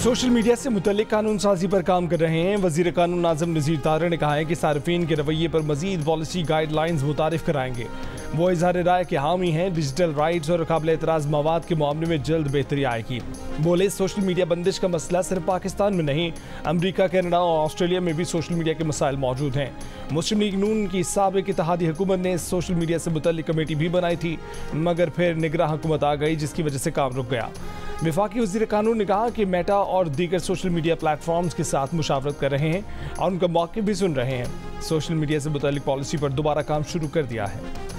Social media से मुतल्लिक कानून साजी पर काम कर रहे हैं। वज़ीर कानून नाज़िम नज़ीर तारड़ ने कहा है कि सार्फिन के रवैये पर मज़ीद पॉलिसी गाइडलाइंस मुतारिफ कराएंगे। वो इज़हार राय के हामी हैं। डिजिटल राइट्स और काबिल एतराज़ मवाद के मामले में जल्द बेहतरी आएगी। बोले, सोशल मीडिया बंदिश का मसला सिर्फ पाकिस्तान में नहीं, अमरीका, कनाडा और ऑस्ट्रेलिया में भी सोशल मीडिया के मसाइल मौजूद हैं। मुस्लिम लीग नून की साबिक इत्तेहादी हुकूमत ने सोशल मीडिया से मुतल्लिक कमेटी भी बनाई थी, मगर फिर निगरान हुकूमत आ गई, जिसकी वजह से काम रुक गया। वफाकी वज़ीर कानून ने कहा कि मेटा और दीगर सोशल मीडिया प्लेटफॉर्म्स के साथ मुशावरत कर रहे हैं और उनका मौक़िफ़ भी सुन रहे हैं। सोशल मीडिया से मुतल्लिक पॉलिसी पर दोबारा काम शुरू कर दिया है।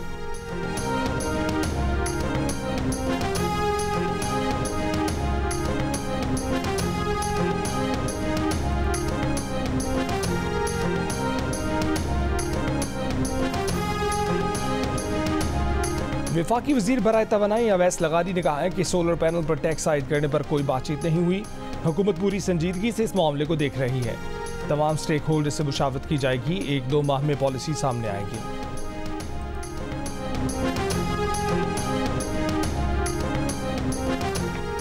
वफाकी वज़ीर बराए तवानाई अवैस लगारी ने कहा है कि सोलर पैनल पर टैक्स आयद करने पर कोई बातचीत नहीं हुई। हुकूमत पूरी संजीदगी से इस मामले को देख रही है। तमाम स्टेक होल्डर से मुशावरत की जाएगी। 1-2 माह में पॉलिसी सामने आएगी।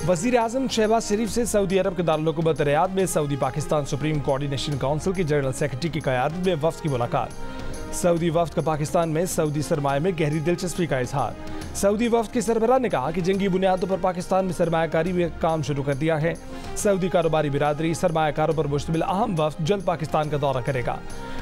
वज़ीर आज़म शहबाज शरीफ से सऊदी अरब के दारुल हुकूमत रियाद में Saudi Pakistan supreme coordination council के जनरल सेक्रेटरी की क़यादत में वफ़द की मुलाकात। सऊदी वफ़द का पाकिस्तान में सऊदी सरमाए में गहरी दिलचस्पी का इजहार। सऊदी वफ़द के सरबराह ने कहा कि जंगी बुनियादों पर पाकिस्तान में सरमायाकारी में काम शुरू कर दिया है। सऊदी कारोबारी बिरादरी सरमायाकारों पर मुश्तमिल अहम वफ़द जल्द पाकिस्तान का दौरा करेगा।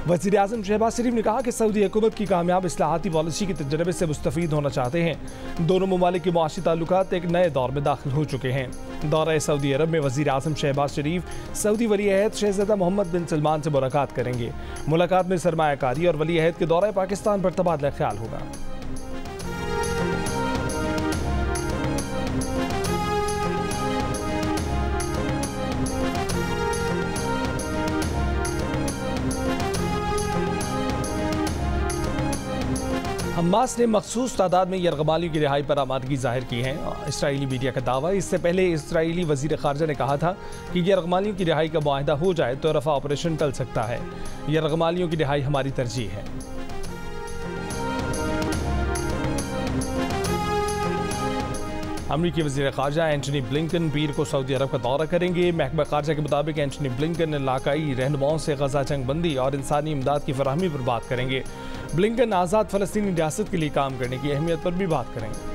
वज़ीर आज़म शहबाज शरीफ ने कहा कि सऊदी हुकूमत की कामयाब इस्लाहाती पॉलिसी के तजर्बे से मुस्तफ़ीद होना चाहते हैं। दोनों ममालिक के मुआशी ताल्लुकात एक नए दौर में दाखिल हो चुके हैं। दौरा सऊदी अरब में वज़ीर आज़म शहबाज शरीफ सऊदी वली अहद शहज़ादा मोहम्मद बिन सलमान से मुलाकात करेंगे। मुलाकात में सरमायाकारी और वली अहद के दौरे पाकिस्तान पर तबादला ख्याल होगा। हमास ने मखसूस तादाद में यरगमालियों की रिहाई पर आमादगी जाहिर की है। इसराइली मीडिया का दावा। इससे पहले इसराइली वज़ीर ख़ारजा ने कहा था कि यरगमालियों की रिहाई का मुआहदा हो जाए तो रफ़ा ऑपरेशन टल सकता है। यरगमालियों की रिहाई हमारी तरजीह है। अमरीकी वज़ीर ख़ारजा एंटनी ब्लिंकन पीर को सऊदी अरब का दौरा करेंगे। महकमा ख़ारजा के मुताबिक एंटनी ब्लिंकन इलाकाई रहनुमाओं से गजा जंग बंदी और इंसानी इमदाद की फराहमी पर बात करेंगे। ब्लिंकन आज़ाद फ़लस्तीनी रियासत के लिए काम करने की अहमियत पर भी बात करेंगे।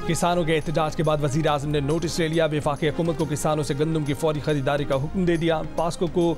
किसानों के एहतजाज के बाद वज़ीर आज़म ने नोटिस ले लिया। वफाकी हुकूमत को किसानों से गंदम की फौरी खरीदारी का हुक्म दे दिया। पास्को को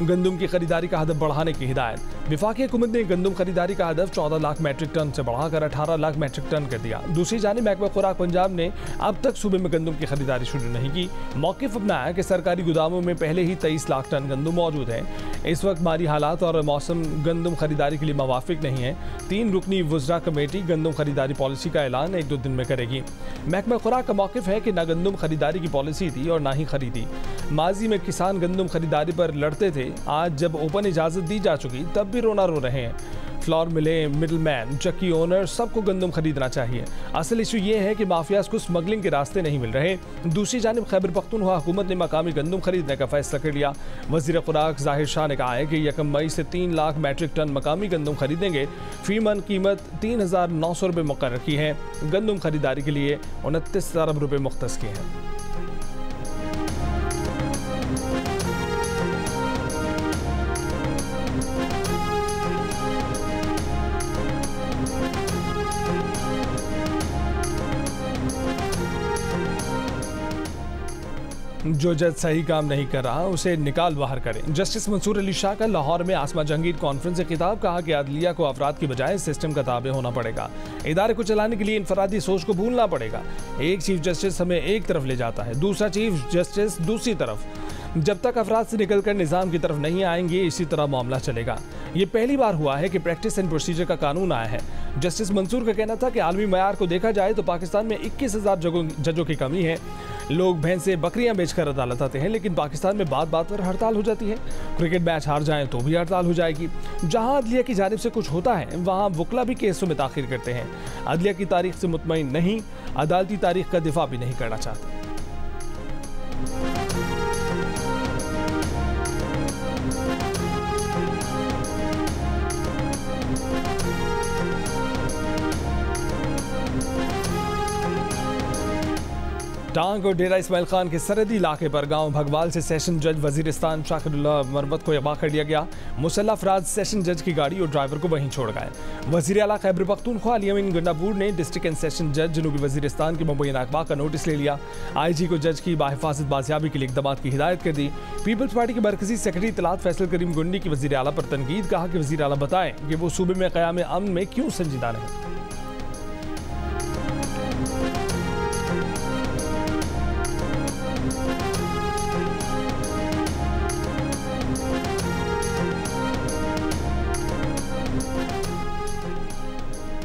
गंदम की खरीदारी का हदफ बढ़ाने की हिदायत। वफाकी हुकूमत ने गंदम खरीदारी का हदफ 14 लाख मैट्रिक टन से बढ़ाकर 18 लाख मैट्रिक टन कर दिया। दूसरी जानिब महकमा खुराक पंजाब ने अब तक सूबे में गंदम की खरीदारी शुरू नहीं की। मौक़िफ़ अपनाया कि सरकारी गोदामों में पहले ही 23 लाख टन गंदम मौजूद है। इस वक्त माली हालात और मौसम गंदम खरीदारी के लिए मुवाफिक नहीं है। 3 रुकनी वज़रा कमेटी गंदम खरीदारी पॉलिसी का ऐलान 1-2 दिन में करेगी। महकमा खुराक का मौक़िफ़ है कि ना गंदम खरीदारी की पॉलिसी थी और ना ही खरीदी। माजी में किसान गंदम खरीदारी पर लड़ते थे। आज जब ओपन इजाज़त दी जा चुकी तब भी रोना रो रहे हैं। फ्लोर मिले, मिडल मैन, चक्की ओनर सबको गंदम खरीदना चाहिए। असल इशू ये है कि माफियाज को स्मगलिंग के रास्ते नहीं मिल रहे। दूसरी जानिब खैबर पख्तूनख्वा हुकूमत ने मकामी गंदम खरीदने का फैसला कर लिया। वज़ीर खुराक ज़ाहिर शाह ने कहा है कि 1 मई से 3 लाख मैट्रिक टन मकामी गंदम खरीदेंगे। फी मन कीमत 3,900 रुपये मुकर्रर की है। गंदम खरीदारी के लिए 29 अरब रुपये मुख्तस किए हैं। जो जज सही काम नहीं कर रहा उसे निकाल बाहर करें। जस्टिस मंसूर अली शाह का लाहौर में आसमा जहांगीर कॉन्फ्रेंस से खिताब। कहा कि अदलिया को अफराद की बजाय सिस्टम का ताबे होना पड़ेगा। इदारे को चलाने के लिए इनफरादी सोच को भूलना पड़ेगा। एक चीफ जस्टिस हमें एक तरफ ले जाता है, दूसरा चीफ जस्टिस दूसरी तरफ। जब तक अफराद से निकलकर निज़ाम की तरफ नहीं आएंगे इसी तरह मामला चलेगा। ये पहली बार हुआ है कि प्रैक्टिस एंड प्रोसीजर का कानून आया है। जस्टिस मंसूर का कहना था कि आलमी मयार को देखा जाए तो पाकिस्तान में 21,000 जजों की कमी है। लोग भैंसें बकरियां बेचकर अदालत आते हैं, लेकिन पाकिस्तान में बात बात पर हड़ताल हो जाती है। क्रिकेट मैच हार जाएं तो भी हड़ताल हो जाएगी। जहां अदलिया की जानिब से कुछ होता है वहां वकला भी केसों में ताखिर करते हैं। अदलिया की तारीख से मुतमईन नहीं, अदालती तारीख का दिफा भी नहीं करना चाहते। टांग और डेरा इस्माइल खान के सरहदी इलाके पर गांव भगवाल से सेशन जज वजीरिस्तान शाकिरुल्लाह मरवत को अगवा कर लिया गया। मुसल्लह अफराद सेशन जज की गाड़ी और ड्राइवर को वहीं छोड़ गए। वज़ीर आला खैबर पख्तूनख्वा अली अमीन गंडापुर ने डिस्ट्रिक्ट एंड सेशन जज जनूबी वजीरिस्तान के मुबैना अगवा का नोटिस ले लिया। IG को जज की बाहिफाजत बाजियाबी के लिए इक़दामात की हिदायत कर दी। पीपल्स पार्टी के मरकजी सेक्रेटरी इत्तलात फैसल करीम गुंडी की वज़ीर आला पर तनकीद, कहा कि वज़ीर आला बताएं कि वो सूबे में क़याम अमन में क्यों संजीदा नहीं।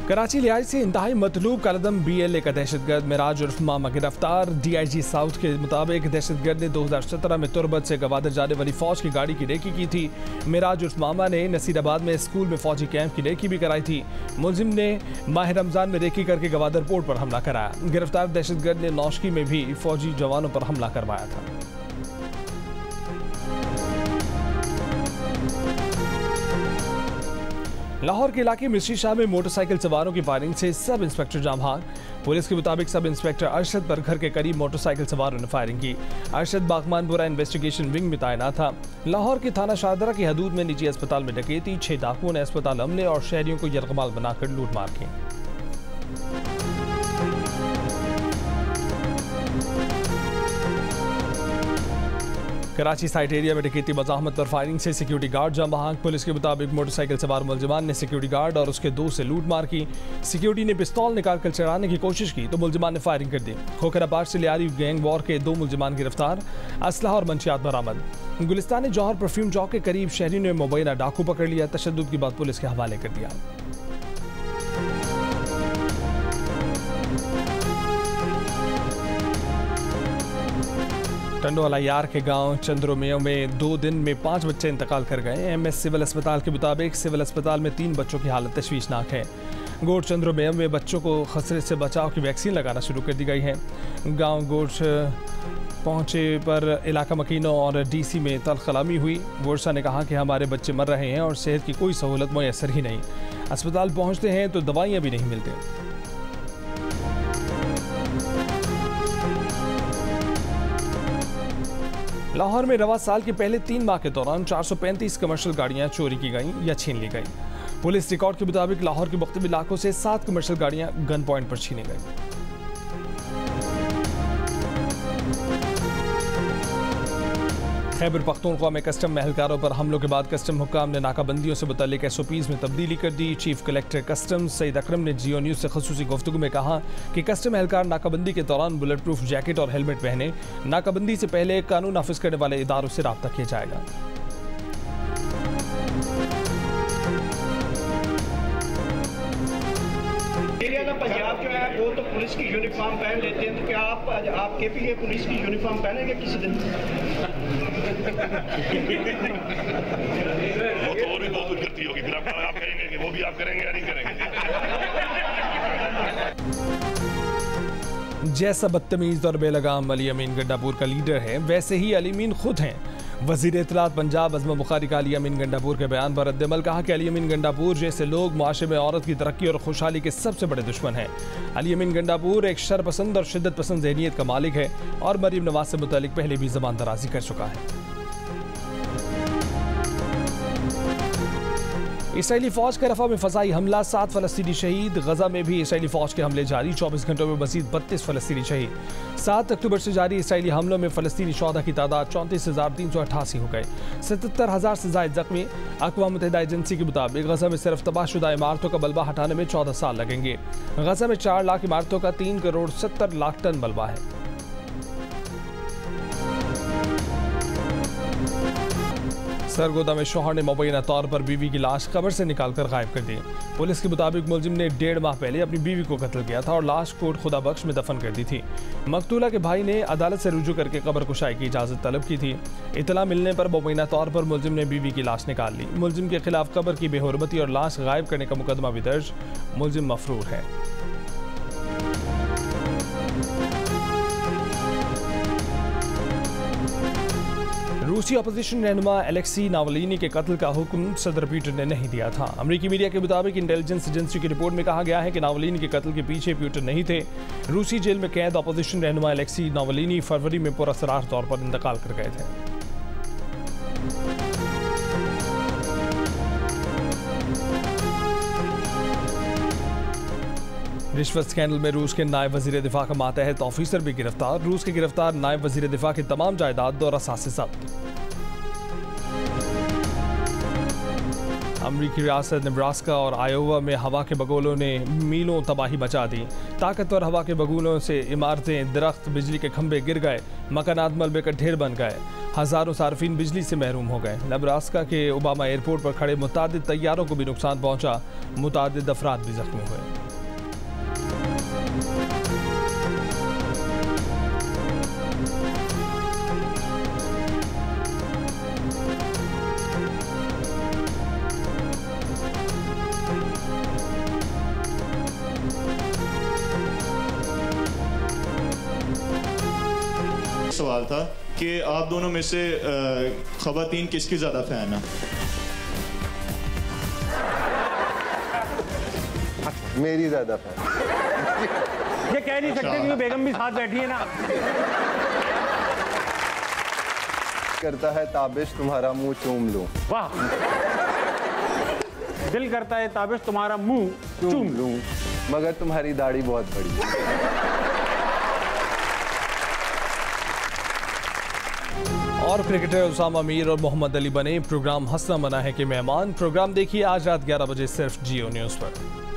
कराची लिहाज से इंतहाई मतलूब कलदम BLA का दहशतगर्द मिराज उर्फ मामा गिरफ्तार। DIG साउथ के मुताबिक दहशतगर्द ने 2017 में तुरबत से गवादर जाने वाली फौज की गाड़ी की रेकी की थी। मिराज उर्फ मामा ने नसीराबाद में स्कूल में फौजी कैंप की रेकी भी कराई थी। मुलजिम ने माह रमजान में रेकी करके गवादर पोर्ट पर हमला कराया। गिरफ्तार दहशतगर्द ने नौशकी में भी फौजी जवानों पर हमला करवाया था। लाहौर के इलाके मिस्री शाह में मोटरसाइकिल सवारों की फायरिंग से सब इंस्पेक्टर जाम भाग। पुलिस के मुताबिक सब इंस्पेक्टर अरशद पर घर के करीब मोटरसाइकिल सवारों ने फायरिंग की। अरशद बागमानपुरा इन्वेस्टिगेशन विंग में तैनात था। लाहौर के थाना शाहदरा की हदूद में निजी अस्पताल में डकैती, 6 डाकुओं ने अस्पताल हमले और शहरियों को यरगमाल बनाकर लूटमार की। कराची साइट एरिया में डकैती मज़ाहमत पर फायरिंग से सिक्योरिटी गार्ड जाम बहाक। पुलिस के मुताबिक मोटरसाइकिल सवार मुलजिमान ने सिक्योरिटी गार्ड और उसके दोस्त से लूटमार की। सिक्योरिटी ने पिस्तौल निकालकर चढ़ाने की कोशिश की तो मुलजिमान ने फायरिंग कर दी। खोखराबाद से लियारी गैंग वॉर के 2 मुलजिमान गिरफ्तार, असलहा और मंशियात बरामद। गुलिस्तान जौहर परफ्यूम चौक के करीब शहरियों ने मुबैना डाकू पकड़ लिया। तशद्दुद की बात पुलिस के हवाले कर दिया। टंडोवाला यार के गांव चंद्रोमेय में 2 दिन में 5 बच्चे इंतकाल कर गए। MS सिविल अस्पताल के मुताबिक सिविल अस्पताल में 3 बच्चों की हालत तशवीशनाक है। गोट चंद्रोमेय में बच्चों को खसरे से बचाव की वैक्सीन लगाना शुरू कर दी गई है। गांव गोट पहुंचे पर इलाका मकीनों और DC में तलखलामी हुई। वोरसा ने कहा कि हमारे बच्चे मर रहे हैं और सेहत की कोई सहूलत मैसर ही नहीं। अस्पताल पहुंचते हैं तो दवाइयाँ भी नहीं मिलती। लाहौर में रवा साल के पहले 3 माह के दौरान 435 कमर्शियल गाड़ियां चोरी की गईं या छीन ली गईं। पुलिस रिकॉर्ड के मुताबिक लाहौर के मुख्तलिफ इलाकों से 7 कमर्शियल गाड़ियां गन पॉइंट पर छीनी गईं। खैबर पख्तूनख्वा में कस्टम महलकारों पर हमलों के बाद कस्टम हुक्काम ने नाकाबंदियों से मुतल्लिक SOPs में तब्दीली कर दी। चीफ कलेक्टर कस्टम सईद अकरम ने जियो न्यूज़ से खसूसी गुफ्तगू में कहा कि कस्टम एहलकार नाकाबंदी के दौरान बुलेट प्रूफ जैकेट और हेलमेट पहने। नाकाबंदी से पहले कानून नाफिज करने वाले इदारों से रब्ता किया जाएगा। पंजाब जो है वो तो पुलिस की यूनिफॉर्म पहन लेते हैं, तो क्या आप KPA पुलिस की यूनिफॉर्म पहनेंगे किसी दिन? वो तो और भी बहुत गलती होगी, फिर आप कहेंगे कि वो भी आप करेंगे या नहीं करेंगे। जैसा बदतमीज और बेलगाम अली अमीन गंडापुर का लीडर है, वैसे ही अली अमीन खुद हैं। वज़ीर इत्तलात पंजाब अज़मा बुखारी का अली अमीन गंडापुर के बयान पर रद्द-ए-अमल, कहा कि अली अमीन गंडापुर जैसे लोग माशरे में औरत की तरक्की और खुशहाली के सबसे बड़े दुश्मन हैं। अली अमीन गंडापुर एक शरपसंद और शिद्दत पसंद ज़हनियत का मालिक है और मरीम नवाज से मुतालिक पहले भी ज़बान दराजी कर चुका है। इसराइली फौज का रफा में फजाई हमला, 7 फलस्तीनी शहीद। गजा में भी इसराइली फौज के हमले जारी, 24 घंटों में मजीद 32 फलस्तीनी शहीद। 7 अक्टूबर से जारी इसराइली हमलों में फलस्तीनी शोहदा की तादाद 34,388 हो गए, 77,000 से ज़ायद जख्मी। अक़वाम मुत्तहिदा एजेंसी के मुताबिक गजा में सिर्फ तबाहशुदा इमारतों का मलबा हटाने में 14 साल लगेंगे। गजा में 4 लाख इमारतों का 3 करोड़ 70 लाख टन मलबा है। सरगोदा में शौहर ने मुबैना तौर पर बीवी की लाश कब्र से निकालकर गायब कर दी। पुलिस के मुताबिक मुलजिम ने 1.5 माह पहले अपनी बीवी को कत्ल किया था और लाश कोट खुदा बख्श में दफन कर दी थी। मकतूला के भाई ने अदालत से रुजू करके कब्र कुशाई की इजाज़त तलब की थी। इतला मिलने पर मुबैना तौर पर मुलजिम ने बीवी की लाश निकाल ली। मुलजिम के खिलाफ कब्र की बेहुरमती और लाश गायब करने का मुकदमा भी दर्ज। मुलजिम मफरूर है। रूसी अपोजिशन रहनुमा एलेक्सी नावलिनी के कत्ल का हुक्म सदर पुतिन ने नहीं दिया था। अमेरिकी मीडिया के मुताबिक इंटेलिजेंस एजेंसी की रिपोर्ट में कहा गया है कि नावलिनी के कत्ल के पीछे पुतिन नहीं थे। रूसी जेल में कैद अपोजिशन रहनुमा एलेक्सी नावलिनी फरवरी में पुरअसरार तौर पर इंतकाल कर गए थे। रिश्वत स्कैंडल में रूस के नायब वजीर दिफा का मातहत ऑफिसर भी गिरफ्तार। रूस के गिरफ्तार नायब वजीर दिफा की तमाम जायदाद और असासे जब्त। अमरीकी रियासत नेब्रास्का और आयोवा में हवा के बगोलों ने मीलों तबाही मचा दी। ताकतवर हवा के बगोलों से इमारतें, दरख्त, बिजली के खंभे गिर गए। मकानात मलबे का ढेर बन गए। हजारों सार्फिन बिजली से महरूम हो गए। नेब्रास्का के ओबामा एयरपोर्ट पर खड़े मुतादिद तैयारों को भी नुकसान पहुंचा। मुतादिद अफराद भी जख्मी हुए। सवाल था कि आप दोनों में से खवातीन किसकी ज्यादा फैन है? मेरी ज्यादा फैन। ये कह नहीं सकते क्योंकि बेगम भी साथ बैठी है ना। करता है ताबिश तुम्हारा मुंह चूम लूं। वाह, दिल करता है ताबिश तुम्हारा मुंह चूम लूं, मगर तुम्हारी दाढ़ी बहुत बड़ी है। और क्रिकेटर उसामा मीर और मोहम्मद अली बने प्रोग्राम हंसना मना है के मेहमान। प्रोग्राम देखिए आज रात 11 बजे सिर्फ जियो न्यूज़ पर।